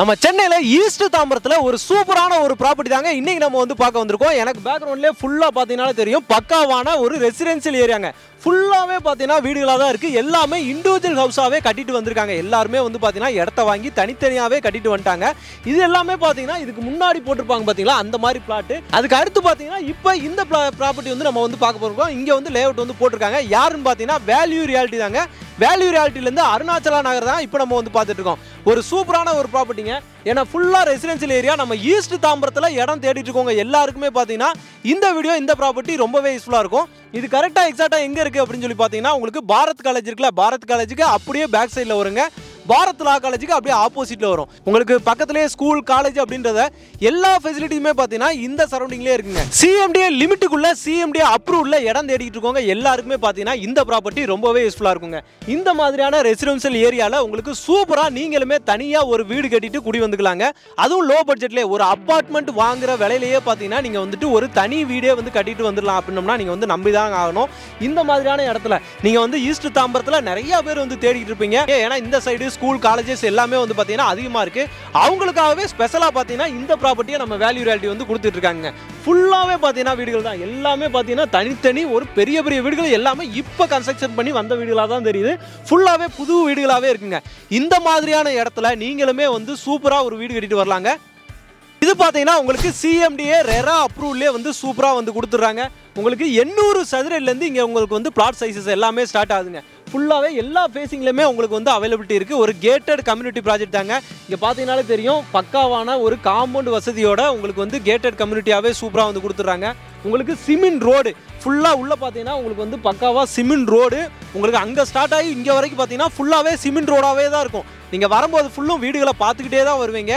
நம்ம சென்னையில ஈஸ்ட் தாம்பரத்துல ஒரு சூப்பரான ஒரு ப்ராப்பர்ட்டி தாங்க இன்னைக்கு நம்ம வந்து பார்க்க வந்திருக்கோம். எனக்கு பேக்ரவுண்ட்லயே ஃபுல்லா பாத்தீங்கன்னா தெரியும், பக்காவான ஒரு ரெசிடென்ஷியல் ஏரியாங்க. ஃபுல்லாவே பாத்தீங்கன்னா வீடுகளா தான் இருக்கு. எல்லாமே இண்டிவிஜுவல் ஹவுஸாவே கட்டிட்டு வந்திருக்காங்க. எல்லாருமே வந்து பாத்தீங்கன்னா இடத்த வாங்கி தனித்தனியாவே கட்டிட்டு வந்துட்டாங்க. இது எல்லாமே பாத்தீங்கன்னா இதுக்கு முன்னாடி போட்டிருப்பாங்க பாத்தீங்களா, அந்த மாதிரி பிளாட். அதுக்கு அடுத்து பாத்தீங்கன்னா இப்போ இந்த ப்ராப்பர்ட்டி வந்து நம்ம வந்து பார்க்க போறோம். இங்க வந்து லேஅவுட் வந்து போட்டிருக்காங்க. யாருன்னு பாத்தீங்கன்னா வேல்யூ ரியாலிட்டி தாங்க. வேல்யூ ரியாலிட்டில இருந்து அருணாச்சலா நகர் தான் இப்போ நம்ம வந்து பார்த்துட்டு இருக்கோம். ஒரு சூப்பரான ஒரு ப்ராப்பர்ட்டிங்க. ஏன்னா ஃபுல்லா ரெசிடென்ஷியல் ஏரியா. நம்ம ஈஸ்ட் தாம்பரத்துல இடம் தேடிட்டு இருக்கோங்க எல்லாருக்குமே பாத்தீங்கன்னா இந்த வீடியோ இந்த ப்ராப்பர்ட்டி ரொம்பவே யூஸ்ஃபுல்லா இருக்கும். இது கரெக்டா எக்ஸாக்டா எங்க இருக்கு அப்படின்னு சொல்லி பாத்தீங்கன்னா, உங்களுக்கு பாரத் காலேஜ் இருக்குல்ல, பாரத் காலேஜுக்கு அப்படியே பேக் சைட்ல வருங்க. பாரத் லா காலேஜுக்கு அப்படியே ஆப்போசிட்ல வரும். உங்களுக்கு பக்கத்திலேயே ஸ்கூல் காலேஜ் அப்படின்றத எல்லா ஃபெசிலிட்டியுமே பாத்தீங்கன்னா இந்த சரௌண்டிங்லயே இருக்குங்க. சிஎம்டிஏ லிமிட்டுக்குள்ள சிஎம்டிஏ அப்ரூவ்ல இடம் தேடிட்டு இருக்கோங்க எல்லாருக்குமே பாத்தீங்கன்னா இந்த ப்ராப்பர்ட்டி ரொம்பவே யூஸ்ஃபுல்லா இருக்குங்க. இந்த மாதிரியான ரெசிடென்ஷியல் ஏரியால உங்களுக்கு சூப்பரா நீங்களுமே தனியா ஒரு வீடு கட்டிட்டு குடி வந்துக்கலாங்க. அதுவும் லோ பட்ஜெட்லயே ஒரு அபார்ட்மெண்ட் வாங்குற விலையிலேயே பாத்தீங்கன்னா நீங்க வந்துட்டு ஒரு தனி வீடே வந்து கட்டிட்டு வந்துடலாம் அப்படின்னோம்னா நீங்க வந்து நம்பிதான் ஆகணும். இந்த மாதிரியான இடத்துல நீங்க வந்து ஈஸ்ட் தாம்பரத்துல நிறைய பேர் வந்து தேடிட்டு இருப்பீங்க. ஏன்னா இந்த சைடு ஸ்கூல் காலேஜஸ் எல்லாமே வந்து பாத்தீங்கன்னா அதிகமா இருக்கு. அவங்களுக்காகவே ஸ்பெஷலா பாத்தீங்கன்னா இந்த ப்ராப்பர்ட்டியை நம்ம வேல்யூ ரியாலிட்டி வந்து கொடுத்துட்டு இருக்காங்க. ஃபுல்லாவே பாத்தீங்கன்னா வீடுகள் தான். எல்லாமே பாத்தீங்கன்னா தனித்தனி ஒரு பெரிய பெரிய வீடுகள் எல்லாமே இப்ப கன்ஸ்ட்ரக்ஷன் பண்ணி வந்த வீடுகளா தான் தெரியுது. ஃபுல்லாவே புது வீடுகளாவே இருக்குங்க. இந்த மாதிரியான இடத்துல நீங்களுமே வந்து சூப்பரா ஒரு வீடு கட்டிட்டு வரலாங்க. இது பாத்தீங்கன்னா உங்களுக்கு சிஎம்டிஏ ரெரா அப்ரூவ்லயே வந்து சூப்பரா வந்து கொடுத்துறாங்க. உங்களுக்கு 800 சதுரடில இருந்து இங்க உங்களுக்கு வந்து பிளாட் சைஸஸ் எல்லாமே ஸ்டார்ட் ஆகுதுங்க. ஃபுல்லாவே எல்லா ஃபேசிங்லயுமே உங்களுக்கு வந்து அவைலபிலிட்டி இருக்கு. ஒரு கேட்டட் கம்யூனிட்டி ப்ராஜெக்ட் தாங்க. இங்க பாத்தீங்கன்னாலே தெரியும், பக்காவான ஒரு காம்பவுண்ட் வசதியோட உங்களுக்கு வந்து கேட்டட் கம்யூனிட்டியாவே சூப்பரா வந்து கொடுத்துறாங்க. உங்களுக்கு சிமெண்ட் ரோடு ஃபுல்லா உள்ள பாத்தீங்கன்னா உங்களுக்கு வந்து பக்காவா சிமெண்ட் ரோடு. உங்களுக்கு அங்க ஸ்டார்ட் ஆகி இங்க வரைக்கும் பாத்தீங்கன்னா ஃபுல்லாவே சிமெண்ட் ரோடாவே தான் இருக்கும். நீங்க வரும்போது ஃபுல்லும் வீடுகளை பார்த்துக்கிட்டே தான் வருவீங்க.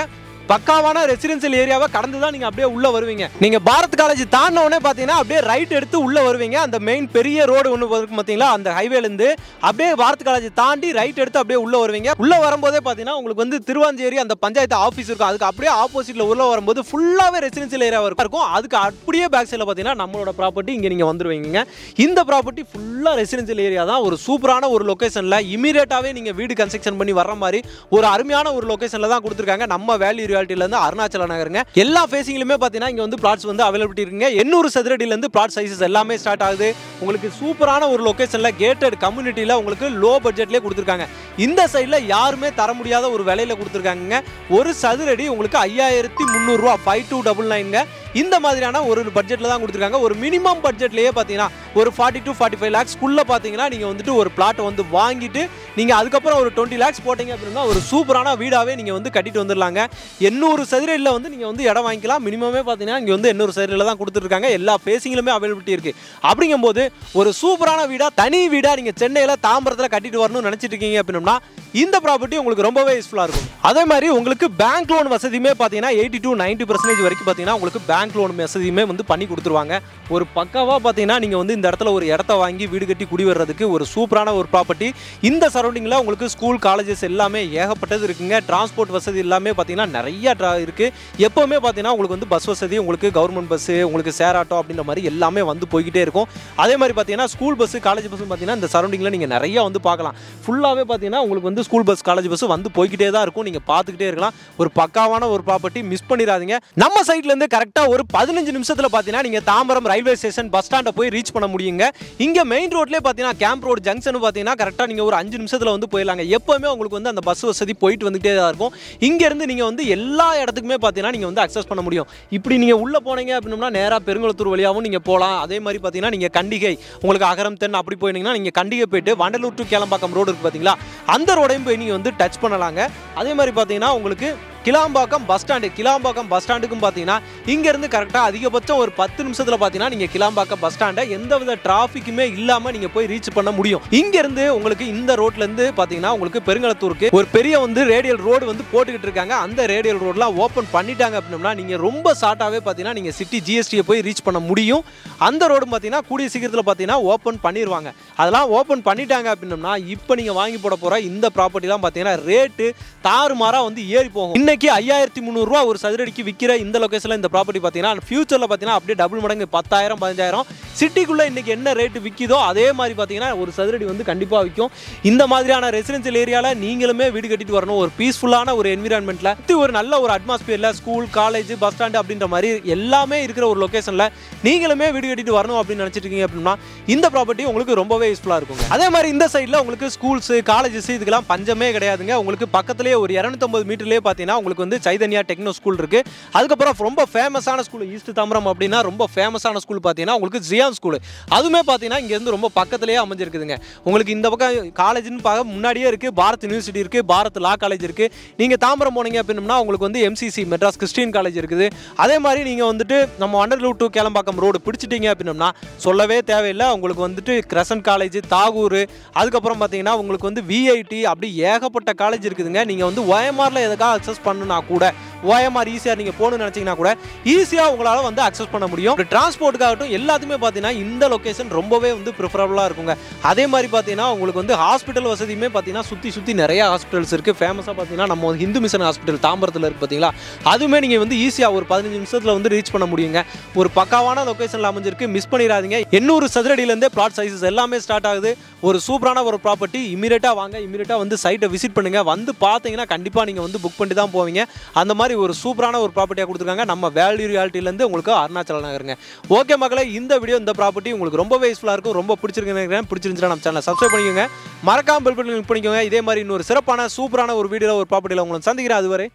பக்காவான ரெசிடென்ஷியல் ஏரியாவை கடந்து தான் நீங்க அப்படியே உள்ள வருவீங்க. நீங்க பாரத் காலேஜ் தாண்டின உடனே பாத்தீங்கன்னா அப்படியே ரைட் எடுத்து உள்ள வருவீங்க. அந்த மெயின் பெரிய ரோடு ஒன்று இருக்கு பாத்தீங்களா, அந்த ஹைவேல இருந்து அப்படியே பாரத் காலேஜ் தாண்டி ரைட் எடுத்து அப்படியே உள்ள வருவீங்க. உள்ள வரும்போதே பாத்தீங்கன்னா உங்களுக்கு வந்து திருவாஞ்சேரி அந்த பஞ்சாயத்து ஆஃபீஸ் இருக்கும். அதுக்கு அப்படியே ஆப்போசிட்ல உள்ள வரும்போது ஃபுல்லாவே ரெசிடென்ஷியல் ஏரியா இருக்கும். அதுக்கு அப்படியே பேக் சைட்ல பாத்தீங்கன்னா நம்மளோட ப்ராப்பர்ட்டி இங்க நீங்க வந்துருவீங்க. இந்த ப்ராப்பர்ட்டி ஃபுல்லா ரெசிடென்ஷியல் ஏரியா தான். ஒரு சூப்பரான ஒரு லொகேஷன்ல இமீடியட்டாவே நீங்க வீடு கன்ஸ்ட்ரக்ஷன் பண்ணி வர்ற மாதிரி ஒரு அருமையான ஒரு லொகேஷன்ல தான் கொடுத்துருக்காங்க. நம்ம வேல்யூ ரியாலிட்டில இருந்து அருணாச்சல நகருங்க. எல்லா ஃபேசிங்லயுமே பாத்தீங்கன்னா இங்க வந்து பிளாட்ஸ் வந்து அவைலபிலிட்டி இருக்குங்க. 800 சதுரடில இருந்து பிளாட் சைஸஸ் எல்லாமே ஸ்டார்ட் ஆகுது. உங்களுக்கு சூப்பரான ஒரு லொகேஷன்ல கேட்டட் கம்யூனிட்டில உங்களுக்கு லோ பட்ஜெட்லயே கொடுத்துருக்காங்க. இந்த சைடுல யாருமே தர முடியாத ஒரு விலையில கொடுத்துருக்காங்க. ஒரு சதுரடி உங்களுக்கு 5300 ரூபாய் 5299ங்க. இந்த மாதிரியான ஒரு பட்ஜெட்ல தான் கொடுத்துருக்காங்க. ஒரு மினிமம் பட்ஜெட்லயே பாத்தீங்கன்னா ஒரு 40 to 45 lakhs குள்ள பாத்தீங்கன்னா நீங்க வந்துட்டு ஒரு பிளாட் வந்து வாங்கிட்டு நீங்க அதுக்கப்புறம் ஒரு 20 lakhs போட்டீங்க அப்படின்னா ஒரு சூப்பரான வீடாவே நீங்க வந்து கட்டிட்டு வந்துடலாங்க. 800 சதுரடில வந்து நீங்க வந்து இடம் வாங்கிக்கலாம். மினிமமே பாத்தீங்கன்னா இங்க வந்து 800 சதுரடில தான் கொடுத்துருக்காங்க. எல்லா ஃபேசிங்லுமே அவைலபிலிட்டி இருக்கு. அப்படிங்கும்போது ஒரு சூப்பரான வீடா தனி வீடா நீங்க சென்னையில தாம்பரத்துல கட்டிட்டு வரணும்னு நினைச்சிட்டு இருக்கீங்க அப்படின்னா இந்த ப்ராப்பர்ட்டி உங்களுக்கு ரொம்பவே யூஸ்ஃபுல்லா இருக்கும். அதே மாதிரி உங்களுக்கு பேங்க் லோன் வசதியுமே பாத்தீங்கன்னா 80 to 90% வரைக்கும் பாத்தீங்கன்னா உங்களுக்கு பேங்க் லோன் வசதியுமே வந்து பண்ணி கொடுத்துருவாங்க. ஒரு பக்காவா பாத்தீங்கன்னா நீங்க வந்து இந்த இடத்துல ஒரு இடத்த வாங்கி வீடு கட்டி குடி வர்றதுக்கு ஒரு சூப்பரான ஒரு ப்ராப்பர்ட்டி. இந்த சரௌண்டிங்ல உங்களுக்கு ஸ்கூல் காலேஜஸ் எல்லாமே ஏகப்பட்டது இருக்குங்க. டிரான்ஸ்போர்ட் வசதி எல்லாமே பாத்தீங்கன்னா நிறைய இருக்கு. எப்பவுமே பாத்தீங்கன்னா உங்களுக்கு வந்து பஸ் வசதி, உங்களுக்கு கவர்மெண்ட் பஸ், உங்களுக்கு ஷேர் ஆட்டோ அப்படின்ற மாதிரி எல்லாமே வந்து போய்கிட்டே இருக்கும். அதே மாதிரி பாத்தீங்கன்னா ஸ்கூல் பஸ் காலேஜ் பஸ் பாத்தீங்கன்னா இந்த சரௌண்டிங்ல நீங்க நிறைய வந்து பார்க்கலாம். ஃபுல்லாவே பாத்தீங்கன்னா உங்களுக்கு வந்து ஸ்கூல் பஸ் காலேஜ் பஸ் வந்து போய்கிட்டே தான் இருக்கும். நீங்க பார்த்துக்கிட்டே இருக்கலாம். ஒரு பக்காவான ஒரு ப்ராப்பர்ட்டி, மிஸ் பண்ணிடாதீங்க. நம்ம சைட்ல இருந்து கரெக்டா ஒரு 15 நிமிஷத்துல பாத்தீங்கன்னா நீங்க தாம்பரம் ரயில்வே ஸ்டேஷன் பஸ் ஸ்டாண்ட போய் ரீச் பண்ண முடியுங்க. இங்க மெயின் ரோட்லயே பாத்தீங்கன்னா கேம்ப் ரோடு ஜங்ஷன் பாத்தீங்கன்னா கரெக்டா நீங்க ஒரு 5 நிமிஷத்துல வந்து போயிடலாங்க. எப்பவுமே உங்களுக்கு வந்து அந்த பஸ் வசதி போயிட்டு வந்துட்டே தான் இருக்கும். இங்க இருந்து நீங்க வந்து எல்லா இடத்துக்குமே பாத்தீங்கன்னா நீங்க வந்து அக்சஸ் பண்ண முடியும். இப்படி நீங்க உள்ள போனீங்க அப்படின்னா நேரா பெருங்குளத்தூர் வழியாவும் நீங்க போகலாம். அதே மாதிரி பாத்தீங்கன்னா நீங்க கண்டிகை, உங்களுக்கு அகரம் தென் அப்படி போயிட்டீங்கன்னா நீங்க கண்டிகை போயிட்டு வண்டலூர் டு கேளம்பாக்கம் ரோடு இருக்கு பாத்தீங்களா, அந்த ரோடையும் போய் நீங்க வந்து டச் பண்ணலாங்க. அதே மாதிரி பாத்தீங்கன்னா உங்களுக்கு Kilambakkam bus stand, Kilambakkam bus ஸ்டாண்டுக்கும் பாத்தீங்கன்னா இங்க இருந்து கரெக்டா அதிகபட்சம் ஒரு 10 நிமிஷத்துல பாத்தீங்கன்னா நீங்க கிளாம்பாக்கம் பஸ் ஸ்டாண்ட எந்தவித டிராபிக்குமே இல்லாம நீங்க போய் ரீச் பண்ண முடியும். இங்க இருந்து உங்களுக்கு இந்த ரோட்ல இருந்து பாத்தீங்கன்னா உங்களுக்கு பெருங்கலத்தூருக்கு ஒரு பெரிய வந்து ரேடியல் ரோடு வந்து போட்டுக்கிட்டு இருக்காங்க. அந்த ரேடியல் ரோட்லாம் ஓபன் பண்ணிட்டாங்க அப்படின்னா நீங்க ரொம்ப ஷார்ட்டாவே பாத்தீங்கன்னா நீங்க சிட்டி ஜிஎஸ்டியை போய் ரீச் பண்ண முடியும். அந்த ரோடு பாத்தீங்கன்னா கூடிய சீக்கிரத்துல பாத்தீங்கன்னா ஓபன் பண்ணிடுவாங்க. அதெல்லாம் ஓபன் பண்ணிட்டாங்க அப்படின்னா இப்போ நீங்க வாங்கி போட போற இந்த ப்ராப்பர்ட்டி தான் பாத்தீங்கன்னா ரேட்டு தாறுமாறா வந்து ஏறி போகும். இன்னைக்கு 5300 ரூபாய் ஒரு சதுரடிக்கு விக்கிற இந்த லொகேஷன்ல இந்த ப்ராப்பர்ட்டி பாத்தீங்கன்னா ஃபியூச்சர்ல பாத்தீங்கன்னா அப்படியே டபுள் மடங்கு 10,000 15,000 சிட்டிக்குள்ளே இன்றைக்கி என்ன ரேட்டு விற்கிதோ அதே மாதிரி பார்த்தீங்கன்னா ஒரு சதுரடி வந்து கண்டிப்பாக விற்கும். இந்த மாதிரியான ரெசிடென்ஷியல் ஏரியாவில் நீங்களுமே வீடு கட்டிட்டு வரணும். ஒரு பீஸ்ஃபுல்லான ஒரு என்விரான்மெண்ட்டில் ஒரு நல்ல ஒரு அட்மாஸ்பியரில் ஸ்கூல், காலேஜ், பஸ் ஸ்டாண்டு அப்படின்ற மாதிரி எல்லாமே இருக்கிற ஒரு லொக்கேஷனில் நீங்களுமே வீடு கட்டிட்டு வரணும் அப்படின்னு நினச்சிட்டு இருக்கீங்க அப்படின்னா இந்த ப்ராப்பர்ட்டி உங்களுக்கு ரொம்பவே யூஸ்ஃபுல்லாக இருக்குங்க. அதே மாதிரி இந்த சைடில் உங்களுக்கு ஸ்கூல்ஸ், காலேஜஸ் இதுக்கெல்லாம் பஞ்சமே கிடையாதுங்க. உங்களுக்கு பக்கத்துலேயே ஒரு 250 மீட்டர்லேயே பார்த்தீங்கன்னா உங்களுக்கு வந்து சைதன்யா டெக்னோ ஸ்கூல் இருக்குது. அதுக்கப்புறம் ரொம்ப ஃபேமஸான ஸ்கூல் ஈஸ்ட் தாம்பரம் அப்படின்னா ரொம்ப ஃபேமஸான ஸ்கூல் பார்த்தீங்கன்னா உங்களுக்கு ஜியான் ஸ்கூல். அதுவுமே பார்த்தீங்கன்னா இங்கேருந்து ரொம்ப பக்கத்துலேயே அமைஞ்சிருக்குதுங்க. உங்களுக்கு இந்த பக்கம் காலேஜ்னு பார்க்க முன்னாடியே இருக்குது பாரத் யூனிவர்சிட்டி இருக்குது, பாரத் லா காலேஜ் இருக்குது. நீங்கள் தாம்பரம் போனீங்க அப்படின்னா உங்களுக்கு வந்து MCC மெட்ராஸ் கிறிஸ்டியன் காலேஜ் இருக்குது. அதே மாதிரி நீங்கள் வந்துட்டு நம்ம வண்டலூர் டு கேளம்பாக்கம் ரோடு பிடிச்சிட்டிங்க அப்படின்னா சொல்லவே தேவையில்லை. உங்களுக்கு வந்துட்டு கிரசன்ட் காலேஜ், தாகூர், அதுக்கப்புறம் பார்த்தீங்கன்னா உங்களுக்கு வந்து VIT அப்படி ஏகப்பட்ட காலேஜ் இருக்குதுங்க. நீங்கள் வந்து OMRல எதுக்காக அக்சஸ் பண்ணுனா கூட OMR ஈஸியாக நீங்கள் போகணும்னு நினச்சிங்கன்னா கூட ஈஸியாக உங்களால் வந்து அக்சஸ் பண்ண முடியும். டிரான்ஸ்போர்ட்டுக்காகட்டும் எல்லாத்துமே பார்த்தீங்கன்னா இந்த லொக்கேஷன் ரொம்பவே வந்து ப்ரிஃபரபுளாக இருக்குங்க. அதே மாதிரி பார்த்தீங்கன்னா உங்களுக்கு வந்து ஹாஸ்பிட்டல் வசதியுமே பார்த்தீங்கன்னா சுற்றி நிறைய ஹாஸ்பிட்டல்ஸ் இருக்குது. ஃபேமஸாக பார்த்தீங்கன்னா நம்ம ஹிந்து மிஷன் ஹாஸ்பிட்டல் தாம்பரத்தில் இருக்குது பார்த்தீங்களா, அதுவுமே நீங்கள் வந்து ஈஸியாக ஒரு 15 நிமிஷத்தில் வந்து ரீச் பண்ண முடியுங்க. ஒரு பக்காவான லொக்கேஷனில் அமைஞ்சிருக்கு, மிஸ் பண்ணிடாதீங்க. 800 சதுரடியிலேருந்தே பிளாட் சைஸஸ் எல்லாமே ஸ்டார்ட் ஆகுது. ஒரு சூப்பரான ஒரு ப்ராப்பர்ட்டி. இமீடியட்டாக வாங்க, இமீடியட்டாக வந்து சைட்டை விசிட் பண்ணுங்கள். வந்து பார்த்தீங்கன்னா கண்டிப்பாக நீங்கள் வந்து புக் பண்ணி தான் போவீங்க. அந்த மாதிரி ஒரு சூப்பரான ஒரு ப்ராப்பர்ட்டியாக கொடுத்துருக்காங்க நம்ம வேல்யூ ரியாலிட்டிலேருந்து உங்களுக்கு அருணாச்சல நகருங்க. ஓகே மக்களே, இந்த வீடியோ இந்த ப்ராப்பர்ட்டி உங்களுக்கு ரொம்பவே யூஸ்ஃபுல்லாக இருக்கும். ரொம்ப பிடிச்சிருக்குன்னு பிடிச்சிருந்துச்சுன்னா நம்ம சேனலை சப்ஸ்கிரைப் பண்ணிக்கோங்க. மறக்காம பெல் பட்டன் கிளிக் பண்ணிக்கோங்க. இதே மாதிரி இன்னொரு சிறப்பான சூப்பரான ஒரு வீடியோவில் ஒரு ப்ராப்பர்ட்டியில் உங்களை சந்திக்கிறேன். அதுவரை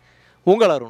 உங்கள் அருண்.